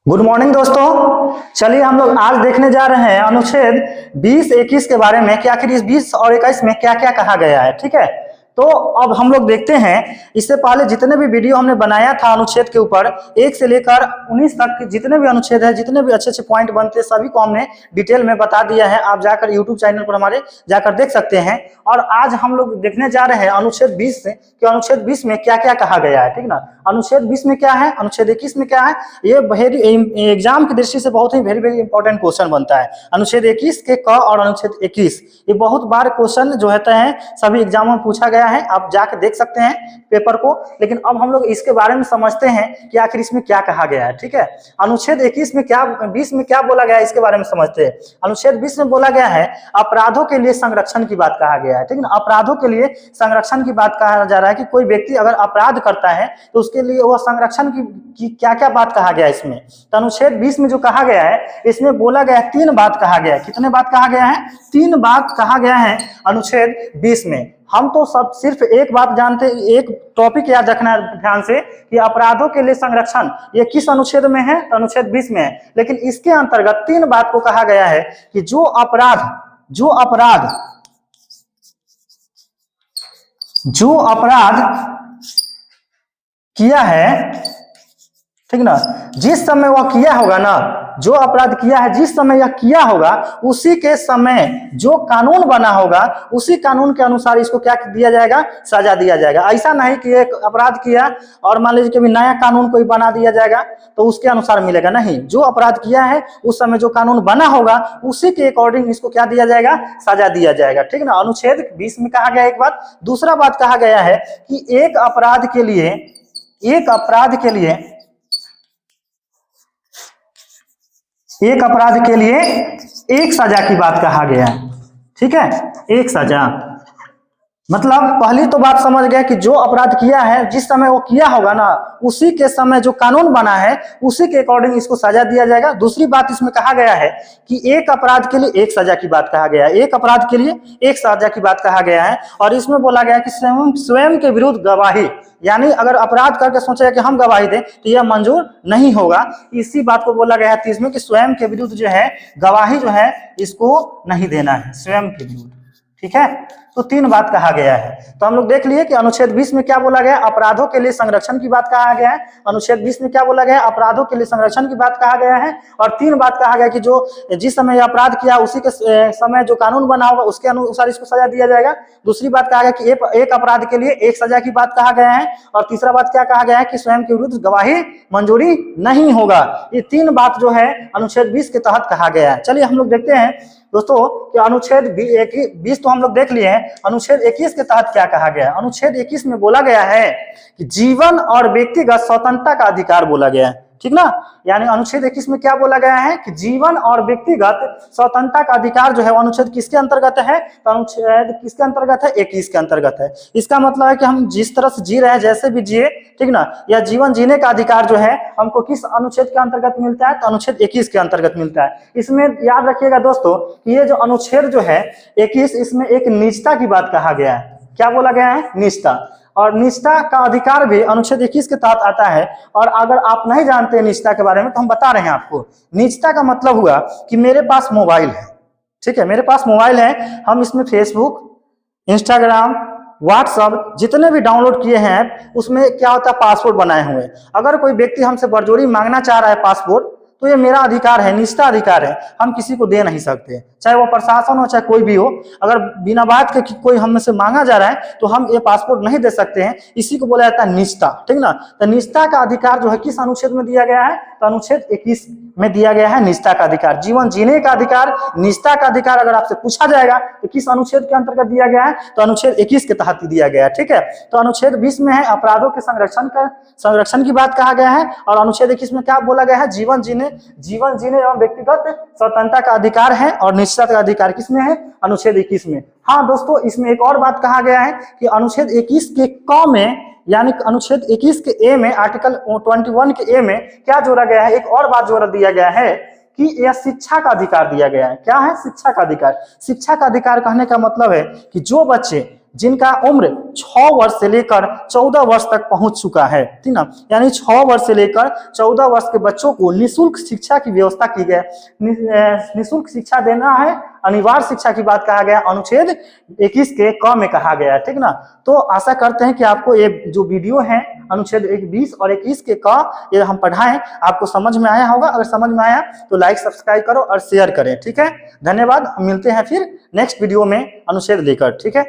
Good morning दोस्तों। चलिए हम लोग आज देखने जा रहे हैं अनुच्छेद 20-21 के बारे में कि आखिर इस 20 और 21 में क्या क्या कहा गया है। ठीक है, तो अब हम लोग देखते हैं। इससे पहले जितने भी वीडियो हमने बनाया था अनुच्छेद के ऊपर 1 से लेकर 19 तक के जितने भी अनुच्छेद है, जितने भी अच्छे अच्छे पॉइंट बनते हैं, सभी को हमने डिटेल में बता दिया है। आप जाकर यूट्यूब चैनल पर हमारे जाकर देख सकते हैं। और आज हम लोग देखने जा रहे हैं अनुच्छेद 20 से कि अनुच्छेद 20 में क्या क्या कहा गया है। ठीक ना, अनुच्छेद 20 में क्या है, अनुच्छेद 21 में क्या है, ये एग्जाम की दृष्टि से बहुत ही वेरी वेरी इंपॉर्टेंट क्वेश्चन बनता है। अनुच्छेद 21 के क और अनुच्छेद 21 ये बहुत बार क्वेश्चन जो होते हैं सभी एग्जामों में पूछा गया है। आप जाकर देख सकते हैं पेपर को। लेकिन अब हम लोग इसके बारे में समझते हैं कि आखिर इसमें क्या कहा गया है। ठीक है, अनुच्छेद 21 में क्या 20 में क्या बोला गया है इसके बारे में समझते हैं। अनुच्छेद 20 में बोला गया है अपराधों के लिए संरक्षण की बात कहा गया है। ठीक है ना, अपराधों के लिए संरक्षण की बात कहा जा रहा है कि कोई व्यक्ति अगर अपराध करता है तो उसके लिए वह संरक्षण की क्या क्या बात कहा गया है इसमें। तो अनुच्छेद 20 में जो कहा गया है इसमें बोला गया है 3 बात कहा गया है। कितने बात कहा गया है? 3 बात कहा गया है अनुच्छेद 20 में। हम तो सब सिर्फ एक बात जानते हैं, एक टॉपिक याद रखना है ध्यान से कि अपराधों के लिए संरक्षण ये किस अनुच्छेद में है? तो अनुच्छेद 20 में है। लेकिन इसके अंतर्गत 3 बात को कहा गया है कि जो अपराध किया है, ठीक ना, जिस समय वह किया होगा ना, जो अपराध किया है जिस समय यह किया होगा उसी के समय जो कानून बना होगा उसी कानून के अनुसार इसको क्या दिया जाएगा? सजा दिया जाएगा। ऐसा नहीं कि एक अपराध किया और मान लीजिए कि नया कानून कोई बना दिया जाएगा तो उसके अनुसार मिलेगा। नहीं, जो अपराध किया है उस समय जो कानून बना होगा उसी के अकॉर्डिंग इसको क्या दिया जाएगा? सजा दिया जाएगा। ठीक ना, अनुच्छेद 20 में कहा गया एक बात। दूसरा बात कहा गया है कि एक अपराध के लिए एक सजा की बात कहा गया है। ठीक है, एक सजा मतलब पहली तो बात समझ गया कि जो अपराध किया है जिस समय वो किया होगा ना उसी के समय जो कानून बना है उसी के अकॉर्डिंग इसको सजा दिया जाएगा। दूसरी बात इसमें कहा गया है कि एक अपराध के लिए एक सजा की बात कहा गया है। एक अपराध के लिए एक सजा की बात कहा गया है। और इसमें बोला गया कि स्वयं के विरुद्ध गवाही, यानी अगर अपराध करके सोचेगा कि हम गवाही दें तो यह मंजूर नहीं होगा। इसी बात को बोला गया है 30 में कि स्वयं के विरुद्ध जो है गवाही जो है इसको नहीं देना है, स्वयं के विरुद्ध। ठीक है, तो 3 बात कहा गया है। तो हम लोग देख लिए कि अनुच्छेद 20 में क्या बोला गया? अपराधों के लिए संरक्षण की बात कहा गया है। अनुच्छेद 20 में क्या बोला गया? अपराधों के लिए संरक्षण की बात कहा गया है। और 3 बात कहा गया कि जो जिस समय अपराध किया उसी के समय जो कानून बना होगा उसके अनुसार इसको सजा दिया जाएगा। दूसरी बात कहा गया कि एक अपराध के लिए एक सजा की बात कहा गया है। और तीसरा बात क्या कहा गया है कि स्वयं के विरुद्ध गवाही मंजूरी नहीं होगा। ये 3 बात जो है अनुच्छेद 20 के तहत कहा गया है। चलिए हम लोग देखते हैं दोस्तों कि अनुच्छेद 20 तो हम लोग देख लिए हैं। अनुच्छेद 21 के तहत क्या कहा गया? अनुच्छेद 21 में बोला गया है कि जीवन और व्यक्तिगत स्वतंत्रता का अधिकार बोला गया है। ठीक ना, यानी अनुच्छेद 21 में क्या बोला गया है कि जीवन और व्यक्तिगत स्वतंत्रता का अधिकार जो है वो अनुच्छेद किसके अंतर्गत है? तो अनुच्छेद किसके अंतर्गत है? 21 के अंतर्गत है। इसका मतलब है कि हम जिस तरह से जी रहे हैं, जैसे भी जिए, ठीक ना, या जीवन जीने का अधिकार जो है हमको किस अनुच्छेद के अंतर्गत मिलता है? तो अनुच्छेद 21 के अंतर्गत मिलता है। इसमें याद रखिएगा दोस्तों कि ये जो अनुच्छेद जो है 21, इसमें एक निजता की बात कहा गया है। क्या बोला गया है? निजता। और निजता का अधिकार भी अनुच्छेद 21 के तहत आता है। और अगर आप नहीं जानते निजता के बारे में तो हम बता रहे हैं आपको। निजता का मतलब हुआ कि मेरे पास मोबाइल है, ठीक है, मेरे पास मोबाइल है, हम इसमें फेसबुक, इंस्टाग्राम, व्हाट्सएप जितने भी डाउनलोड किए हैं ऐप, उसमें क्या होता है? पासपोर्ट बनाए हुए। अगर कोई व्यक्ति हमसे बरजोरी मांगना चाह रहा है पासपोर्ट, तो ये मेरा अधिकार है, निजता अधिकार है, हम किसी को दे नहीं सकते, चाहे वो प्रशासन हो चाहे कोई भी हो। अगर बिना बात के कोई हमसे मांगा जा रहा है तो हम ये पासपोर्ट नहीं दे सकते हैं। इसी को बोला जाता है निजता। ठीक ना, तो निजता का अधिकार जो है किस अनुच्छेद में दिया गया है? तो अनुच्छेद 21 में दिया गया है निजता का अधिकार। जीवन जीने का अधिकार, निजता का अधिकार अगर आपसे पूछा जाएगा तो किस अनुच्छेद के अंतर्गत दिया गया है? तो अनुच्छेद 21 के तहत दिया गया है। ठीक है, तो अनुच्छेद 20 में है अपराधों के संरक्षण की बात कहा गया है। और अनुच्छेद 21 में क्या बोला गया है? जीवन जीने एवं व्यक्तिगत स्वतंत्रता का अधिकार है। और निजता का अधिकार किसमें है? अनुच्छेद 21 में। हाँ दोस्तों, इसमें एक और बात कहा गया है कि अनुच्छेद 21 के क में, यानी अनुच्छेद 21 के ए में, आर्टिकल 21 के ए में क्या जोड़ा गया है? एक और बात जोड़ दिया गया है कि यह शिक्षा का अधिकार दिया गया है। क्या है? शिक्षा का अधिकार। शिक्षा का अधिकार कहने का मतलब है कि जो बच्चे जिनका उम्र 6 वर्ष से लेकर 14 वर्ष तक पहुंच चुका है, ठीक ना। यानी 6 वर्ष से लेकर 14 वर्ष के बच्चों को निःशुल्क शिक्षा की व्यवस्था की गई। निःशुल्क शिक्षा देना है, अनिवार्य शिक्षा की बात कहा गया, अनुच्छेद 21 के क में कहा गया है, ठीक ना। तो आशा करते हैं कि आपको ये जो वीडियो है अनुच्छेद 20 और 21 के क ये हम पढ़ाएं, आपको समझ में आया होगा। अगर समझ में आया तो लाइक सब्सक्राइब करो और शेयर करें, ठीक है। धन्यवाद। हम मिलते हैं फिर नेक्स्ट वीडियो में अनुच्छेद लेकर, ठीक है।